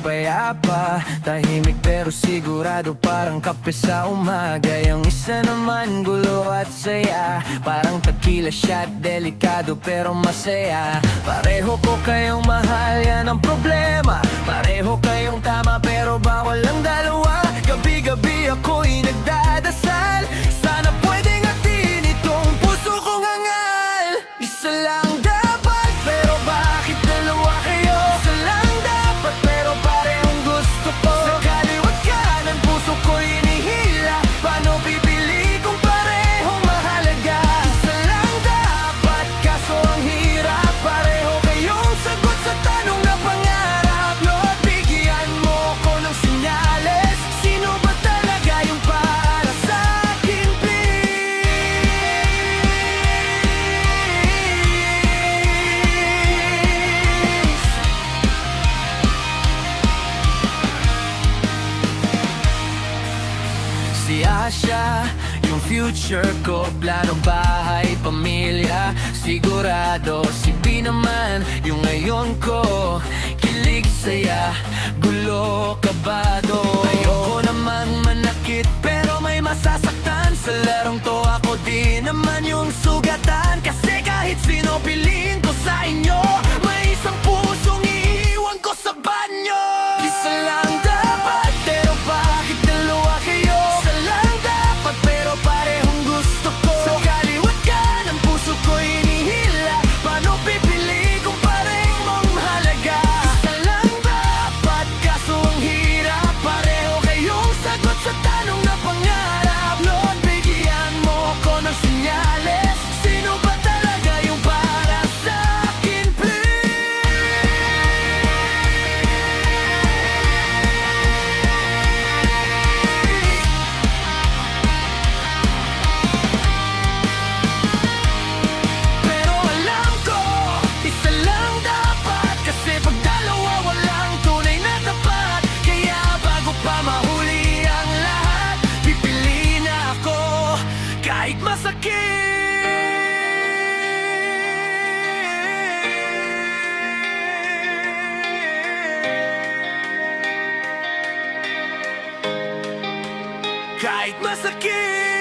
payapa, tahimik pero sigurado, parang kape sa umaga. Yung isa naman gulo at saya, parang tequila shot, delikado pero masaya. Pareho ko kayong mahal, yan ang problema. Pareho kayong tama pero bawal ang dalawa. Gabi-gabi ako'y nagdadasal, sana pwedeng atin itong puso kong hangal. Isa lang dapat, pero bakit dalawa kayo? Isa lang dapat, pero parehong gusto ko. Sa kaliwat kanan, puso ko'y hinihila. Paano pipili kung parehong mahalaga? Isa lang dapat, kaso ang hirap. Pareho kayong sagot sa tanong na pangarap. Lord, bigyan mo ko ng senyales. Sino ba talaga yung para sa akin, please? Si Asha, yung future ko, plano, bahay, pamilya, sigurado. Si B naman, yung ngayon ko, kilig, saya, gulo, kabado. Ayoko namang manakit pero may masasaktan. Sa larong to ako din naman yung sugatan. Kasi kahit sino piliin ko sa inyo, may isang pusong iiwan ko sa banyo. Isa lang dapat, pero bakit dalawa kayo? Isa lang dapat, pero parehong gusto ko. Sa kaliwat kanan, puso ko'y hinihila. Paano pipili kung parehong mahalaga? Isa lang dapat, kaso ang hirap. Pareho kayong sagot sa tanong na pangarap. Lord, bigyan mo ko ng senyales. Sino ba talaga yung para sa akin, please? Pero alam ko, isa lang dapat. Kasi pag dalawa, walang tunay na tapat. Kaya bago pa mahuli ang lahat, pipili na ako kahit masakit. Kahit masakit.